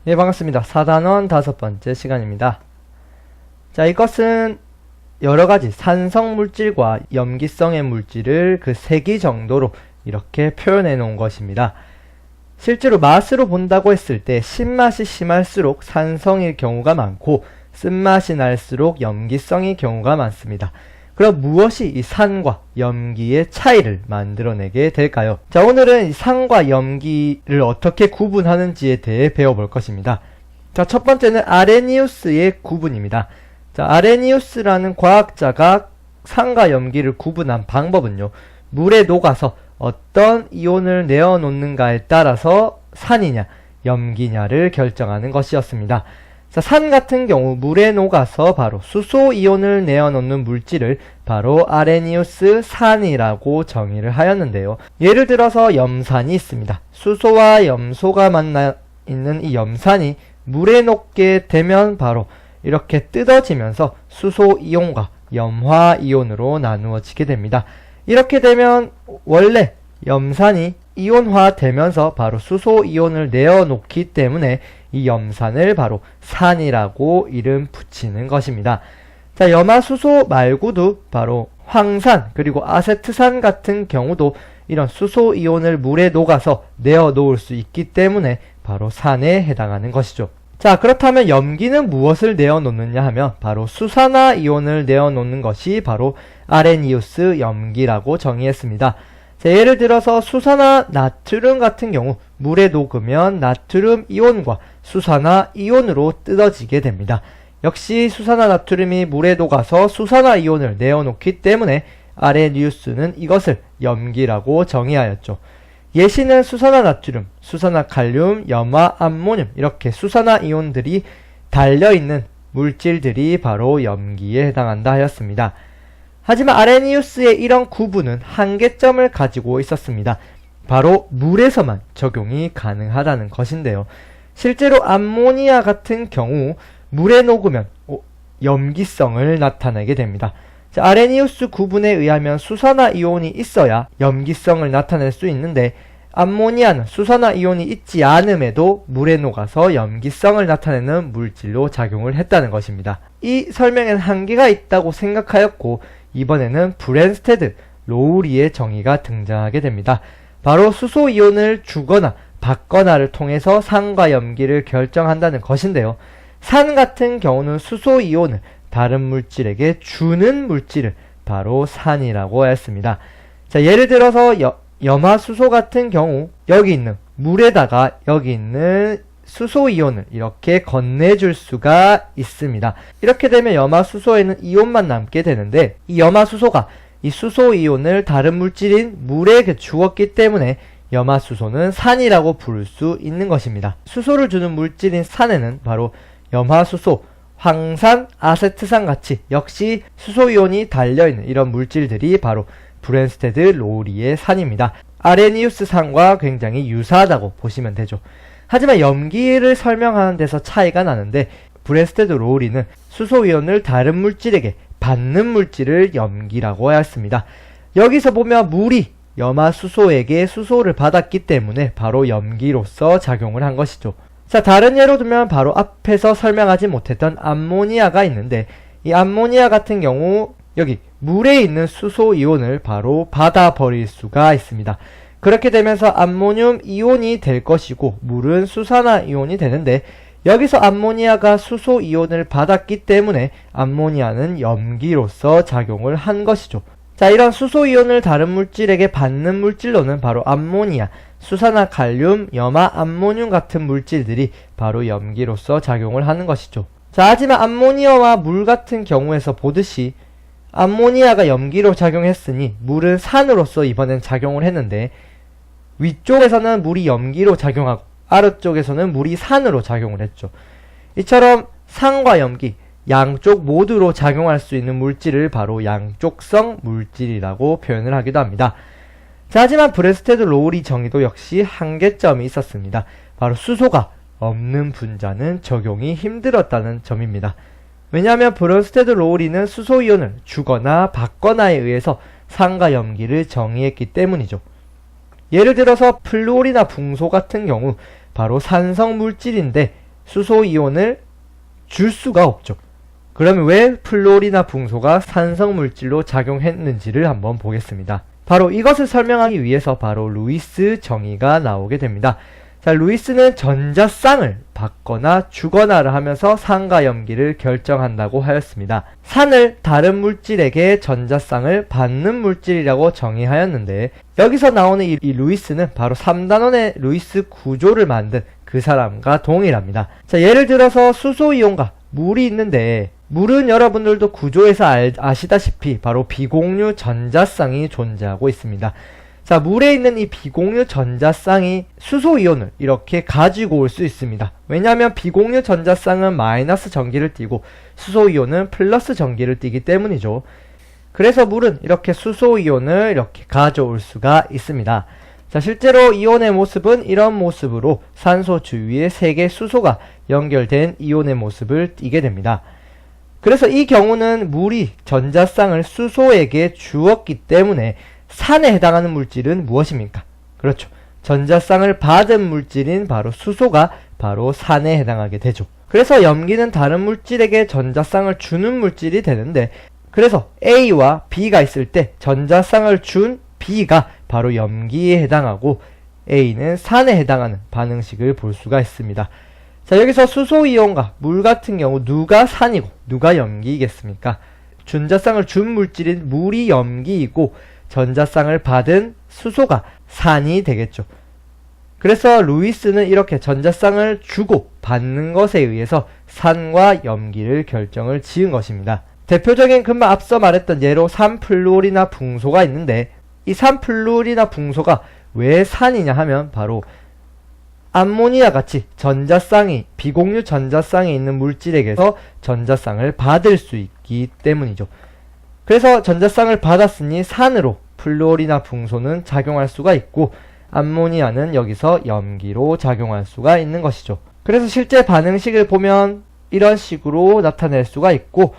예, 반갑습니다. 4단원 5번째 시간입니다. 자, 이것은 여러가지 산성 물질과 염기성의 물질을 그 세기 정도로 이렇게 표현해 놓은 것입니다. 실제로 맛으로 본다고 했을 때 신맛이 심할수록 산성일 경우가 많고 쓴맛이 날수록 염기성일 경우가 많습니다. 그럼 무엇이 이 산과 염기의 차이를 만들어내게 될까요? 자, 오늘은 이 산과 염기를 어떻게 구분하는지에 대해 배워볼 것입니다. 자, 첫 번째는 아레니우스의 구분입니다. 자, 아레니우스라는 과학자가 산과 염기를 구분한 방법은요, 물에 녹아서 어떤 이온을 내어놓는가에 따라서 산이냐 염기냐를 결정하는 것이었습니다. 자, 산 같은 경우 물에 녹아서 바로 수소이온을 내어놓는 물질을 바로 아레니우스 산이라고 정의를 하였는데요. 예를 들어서 염산이 있습니다. 수소와 염소가 만나 있는 이 염산이 물에 녹게 되면 바로 이렇게 뜯어지면서 수소이온과 염화이온으로 나누어지게 됩니다. 이렇게 되면 원래 염산이 이온화되면서 바로 수소이온을 내어놓기 때문에 이 염산을 바로 산이라고 이름 붙이는 것입니다. 자, 염화수소 말고도 바로 황산 그리고 아세트산 같은 경우도 이런 수소이온을 물에 녹아서 내어놓을 수 있기 때문에 바로 산에 해당하는 것이죠. 자, 그렇다면 염기는 무엇을 내어놓느냐 하면 바로 수산화이온을 내어놓는 것이 바로 아레니우스 염기라고 정의했습니다. 자, 예를 들어서 수산화 나트륨 같은 경우 물에 녹으면 나트륨 이온과 수산화 이온으로 뜯어지게 됩니다. 역시 수산화 나트륨이 물에 녹아서 수산화 이온을 내어놓기 때문에 아레니우스는 이것을 염기라고 정의하였죠. 예시는 수산화 나트륨, 수산화 칼륨, 염화 암모늄 이렇게 수산화 이온들이 달려있는 물질들이 바로 염기에 해당한다 하였습니다. 하지만 아레니우스의 이런 구분은 한계점을 가지고 있었습니다. 바로 물에서만 적용이 가능하다는 것인데요. 실제로 암모니아 같은 경우 물에 녹으면 염기성을 나타내게 됩니다. 자, 아레니우스 구분에 의하면 수산화 이온이 있어야 염기성을 나타낼 수 있는데 암모니아는 수산화 이온이 있지 않음에도 물에 녹아서 염기성을 나타내는 물질로 작용을 했다는 것입니다. 이 설명에는 한계가 있다고 생각하였고 이번에는 브랜스테드, 로우리의 정의가 등장하게 됩니다. 바로 수소이온을 주거나 받거나를 통해서 산과 염기를 결정한다는 것인데요. 산 같은 경우는 수소이온을 다른 물질에게 주는 물질을 바로 산이라고 하였습니다. 자, 예를 들어서 염화수소 같은 경우 여기 있는 물에다가 여기 있는 수소이온을 이렇게 건네줄 수가 있습니다. 이렇게 되면 염화수소에는 이온만 남게 되는데 이 염화수소가 이 수소이온을 다른 물질인 물에 주었기 때문에 염화수소는 산이라고 부를 수 있는 것입니다. 수소를 주는 물질인 산에는 바로 염화수소, 황산, 아세트산 같이 역시 수소이온이 달려있는 이런 물질들이 바로 브랜스테드 로우리의 산입니다. 아레니우스 산과 굉장히 유사하다고 보시면 되죠. 하지만 염기를 설명하는 데서 차이가 나는데 브랜스테드 로우리는 수소이온을 다른 물질에게 받는 물질을 염기라고 하였습니다. 여기서 보면 물이 염화수소에게 수소를 받았기 때문에 바로 염기로서 작용을 한 것이죠. 자, 다른 예로 들면 바로 앞에서 설명하지 못했던 암모니아가 있는데 이 암모니아 같은 경우 여기 물에 있는 수소이온을 바로 받아버릴 수가 있습니다. 그렇게 되면서 암모늄 이온이 될 것이고 물은 수산화 이온이 되는데 여기서 암모니아가 수소이온을 받았기 때문에 암모니아는 염기로서 작용을 한 것이죠. 자, 이런 수소이온을 다른 물질에게 받는 물질로는 바로 암모니아, 수산화 칼륨, 염화 암모늄 같은 물질들이 바로 염기로서 작용을 하는 것이죠. 자, 하지만 암모니아와 물 같은 경우에서 보듯이 암모니아가 염기로 작용했으니 물은 산으로서 이번엔 작용을 했는데 위쪽에서는 물이 염기로 작용하고 아래쪽에서는 물이 산으로 작용을 했죠. 이처럼 산과 염기 양쪽 모두로 작용할 수 있는 물질을 바로 양쪽성 물질이라고 표현을 하기도 합니다. 자, 하지만 브랜스테드 로우리 정의도 역시 한계점이 있었습니다. 바로 수소가 없는 분자는 적용이 힘들었다는 점입니다. 왜냐하면 브랜스테드 로우리는 수소이온을 주거나 받거나에 의해서 산과 염기를 정의했기 때문이죠. 예를 들어서 플루올이나 붕소 같은 경우 바로 산성 물질인데 수소이온을 줄 수가 없죠. 그러면 왜 플로리나 붕소가 산성물질로 작용했는지를 한번 보겠습니다. 바로 이것을 설명하기 위해서 바로 루이스 정의가 나오게 됩니다. 자, 루이스는 전자쌍을 받거나 주거나를 하면서 산과 염기를 결정한다고 하였습니다. 산을 다른 물질에게 전자쌍을 받는 물질이라고 정의하였는데, 여기서 나오는 이 루이스는 바로 3단원의 루이스 구조를 만든 그 사람과 동일합니다. 자, 예를 들어서 수소이온과 물이 있는데, 물은 여러분들도 구조에서 아시다시피 바로 비공유 전자쌍이 존재하고 있습니다. 자, 물에 있는 이 비공유 전자쌍이 수소이온을 이렇게 가지고 올 수 있습니다. 왜냐하면 비공유 전자쌍은 마이너스 전기를 띠고 수소이온은 플러스 전기를 띠기 때문이죠. 그래서 물은 이렇게 수소이온을 이렇게 가져올 수가 있습니다. 자, 실제로 이온의 모습은 이런 모습으로 산소 주위에 3개의 수소가 연결된 이온의 모습을 띠게 됩니다. 그래서 이 경우는 물이 전자쌍을 수소에게 주었기 때문에 산에 해당하는 물질은 무엇입니까? 그렇죠. 전자쌍을 받은 물질인 바로 수소가 바로 산에 해당하게 되죠. 그래서 염기는 다른 물질에게 전자쌍을 주는 물질이 되는데, 그래서 A와 B가 있을 때 전자쌍을 준 B가 바로 염기에 해당하고 A는 산에 해당하는 반응식을 볼 수가 있습니다. 자, 여기서 수소이온과 물 같은 경우 누가 산이고 누가 염기이겠습니까? 전자쌍을 준 물질인 물이 염기이고 전자쌍을 받은 수소가 산이 되겠죠. 그래서 루이스는 이렇게 전자쌍을 주고 받는 것에 의해서 산과 염기를 결정을 지은 것입니다. 대표적인 금방 앞서 말했던 예로 산플루오리나 붕소가 있는데, 이 산플루오리나 붕소가 왜 산이냐 하면 바로 암모니아 같이 전자쌍이 비공유 전자쌍이 있는 물질에게서 전자쌍을 받을 수 있기 때문이죠. 그래서 전자쌍을 받았으니 산으로 플루오리나 붕소는 작용할 수가 있고, 암모니아는 여기서 염기로 작용할 수가 있는 것이죠. 그래서 실제 반응식을 보면 이런 식으로 나타낼 수가 있고,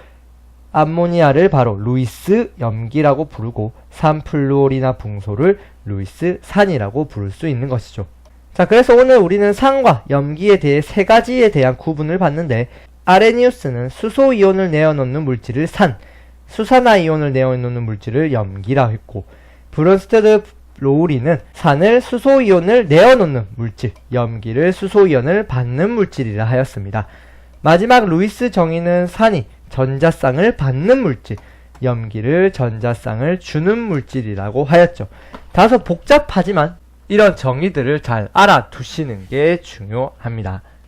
암모니아를 바로 루이스 염기라고 부르고 산플루오리나 붕소를 루이스 산이라고 부를 수 있는 것이죠. 자, 그래서 오늘 우리는 산과 염기에 대해 3가지에 대한 구분을 봤는데, 아레니우스는 수소이온을 내어놓는 물질을 산, 수산화이온을 내어놓는 물질을 염기라 했고, 브론스테드 로우리는 산을 수소이온을 내어놓는 물질, 염기를 수소이온을 받는 물질이라 하였습니다. 마지막 루이스 정의는 산이 전자쌍을 받는 물질, 염기를 전자쌍을 주는 물질이라고 하였죠. 다소 복잡하지만 이런 정의들을 잘 알아두시는 게 중요합니다.